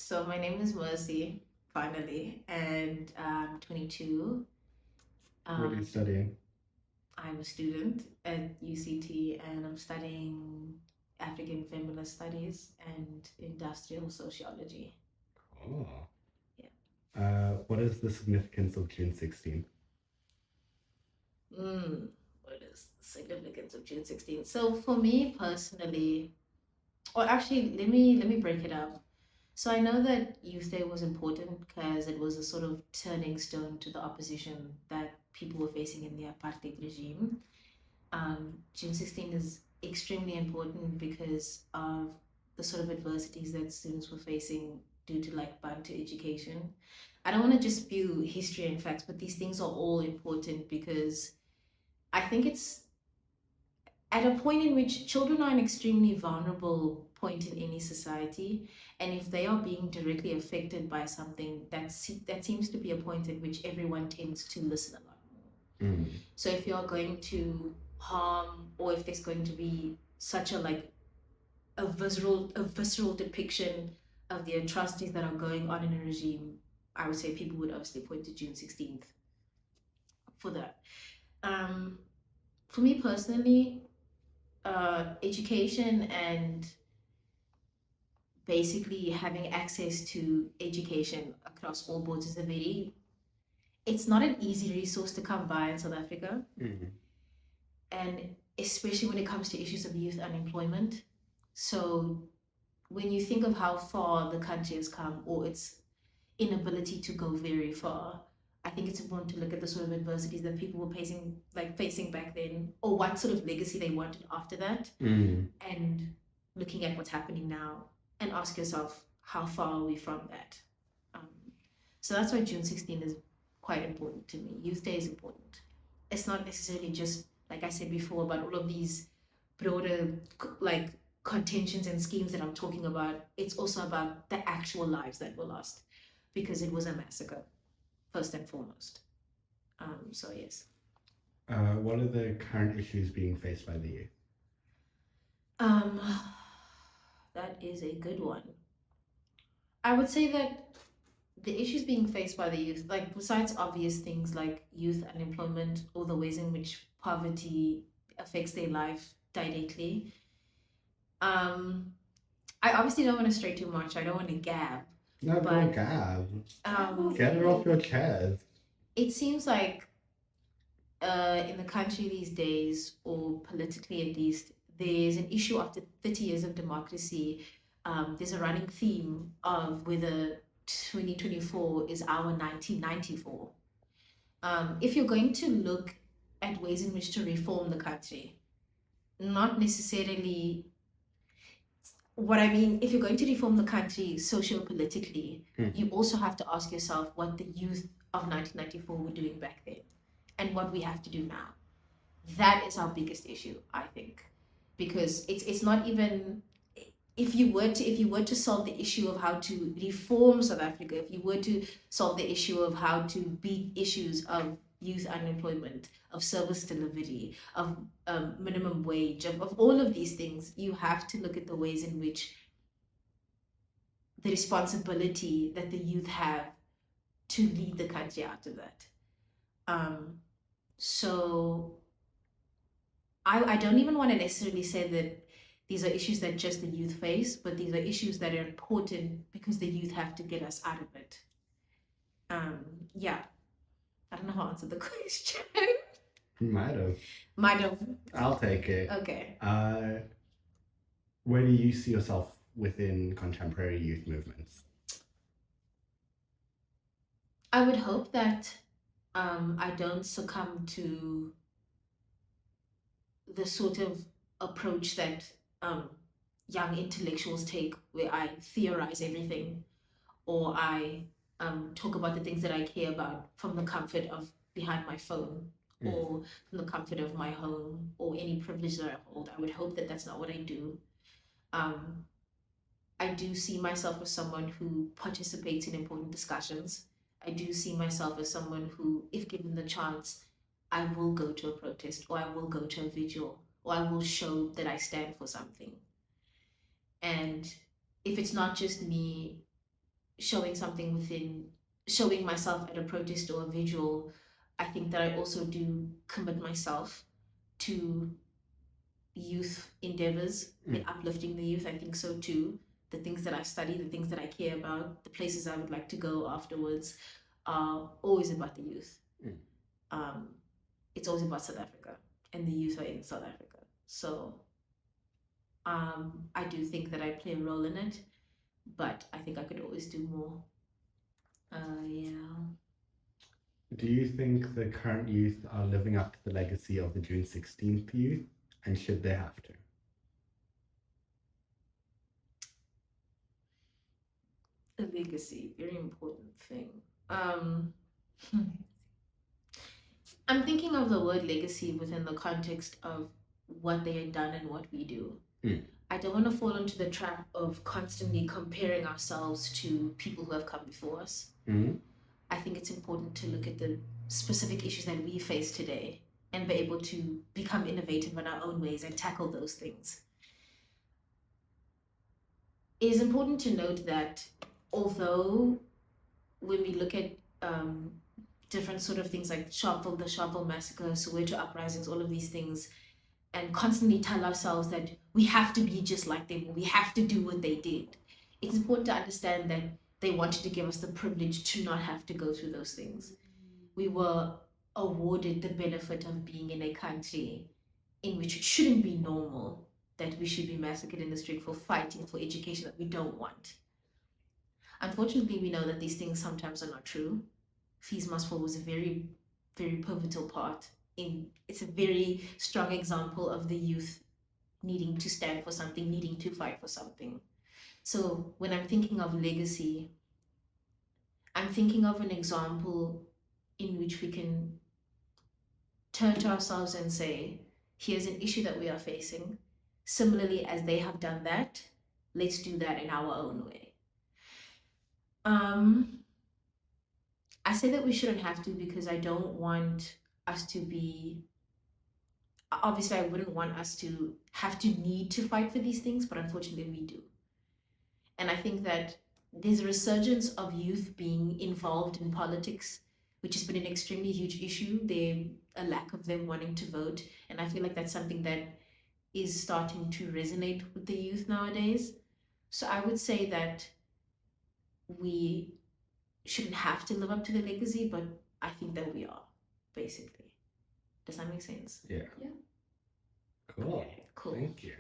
So my name is Mercy, finally, and I'm 22. What are you Um, studying? I'm a student at UCT and I'm studying African Feminist Studies and Industrial Sociology. Oh. Yeah. What is the significance of June 16th? What is the significance of June 16th? So for me personally, or actually, let me break it up. So I know that Youth Day was important because it was a sort of turning stone to the opposition that people were facing in the apartheid regime. June 16 is extremely important because of the sort of adversities that students were facing due to like Bantu education. I don't want to just spew history and facts, but these things are all important because I think it's at a point in which children are an extremely vulnerable point in any society, and if they are being directly affected by something, that seems to be a point at which everyone tends to listen a lot more. Mm. So if you're going to harm, or if there's going to be such a like a visceral depiction of the atrocities that are going on in a regime, I would say people would obviously point to June 16th for that. Um, for me personally, education and basically having access to education across all boards is a very it's not an easy resource to come by in South Africa, Mm. and especially when it comes to issues of youth unemployment. So when you think of how far the country has come or its inability to go very far, I think it's important to look at the sort of adversities that people were facing back then, or what sort of legacy they wanted after that, Mm. and looking at what's happening now and ask yourself, how far are we from that? Um, so that's why June 16 is quite important to me. Youth Day is important. It's not necessarily just, like I said before, about all of these broader like contentions and schemes that I'm talking about. It's also about the actual lives that were lost because it was a massacre, first and foremost. So, yes. What are the current issues being faced by the youth? Um, that is a good one. I would say that the issues being faced by the youth, like besides obvious things like youth unemployment or the ways in which poverty affects their life directly, um, I obviously don't want to stray too much. I don't want to gab, No, don't but gab. um, Get it off your chest. it seems like in the country these days, or politically at least, there's an issue after 30 years of democracy. There's a running theme of whether 2024 is our 1994. If you're going to look at ways in which to reform the country, not necessarily what I mean, if you're going to reform the country socio-politically, Mm. you also have to ask yourself what the youth of 1994 were doing back then and what we have to do now. That is our biggest issue, I think, because it's not even if you were to solve the issue of how to reform South Africa, if you were to solve the issue of how to beat issues of youth unemployment, of service delivery, of minimum wage, of all of these things, you have to look at the ways in which the responsibility that the youth have to lead the country out of that. Um, so I don't even want to necessarily say that these are issues that just the youth face, but these are issues that are important because the youth have to get us out of it. Um, yeah, I don't know how to answer the question. Might have. Might have. I'll take it. Okay. Where do you see yourself within contemporary youth movements? I would hope that I don't succumb to the sort of approach that um, young intellectuals take, where I theorize everything or I talk about the things that I care about from the comfort of behind my phone Mm. or from the comfort of my home or any privilege that I hold. I would hope that that's not what I do. Um, I do see myself as someone who participates in important discussions. I do see myself as someone who, if given the chance, I will go to a protest or I will go to a vigil or I will show that I stand for something. And if it's not just me showing something within, showing myself at a protest or a vigil, I think that I also do commit myself to youth endeavors in uplifting the youth. I think so too. The things that I study, the things that I care about, the places I would like to go afterwards are always about the youth. Um, it's always about South Africa, and the youth are in South Africa. So I do think that I play a role in it, but I think I could always do more. Yeah. Do you think the current youth are living up to the legacy of the June 16th youth, and should they have to? A legacy, very important thing. Um, I'm thinking of the word legacy within the context of what they had done and what we do. I don't want to fall into the trap of constantly comparing ourselves to people who have come before us. I think it's important to look at the specific issues that we face today and be able to become innovative in our own ways and tackle those things. It is important to note that although when we look at different sort of things like the Sharpeville massacre, Soweto uprisings, all of these things, and constantly tell ourselves that we have to be just like them, we have to do what they did. It's important to understand that they wanted to give us the privilege to not have to go through those things. We were awarded the benefit of being in a country in which it shouldn't be normal that we should be massacred in the street for fighting for education that we don't want. Unfortunately, we know that these things sometimes are not true. Fees Must Fall was a very, very pivotal part in, it's a very strong example of the youth needing to stand for something, needing to fight for something. So when I'm thinking of legacy, I'm thinking of an example in which we can turn to ourselves and say, here's an issue that we are facing. Similarly, as they have done that, let's do that in our own way. I say that we shouldn't have to because I don't want us to be, obviously, I wouldn't want us to have to need to fight for these things, but unfortunately, we do. And I think that there's a resurgence of youth being involved in politics, which has been an extremely huge issue. There's a lack of them wanting to vote. And I feel like that's something that is starting to resonate with the youth nowadays. So I would say that we shouldn't have to live up to the legacy, but I think that we are, basically. Does that make sense? Yeah. Yeah. Cool. Okay, cool. Thank you.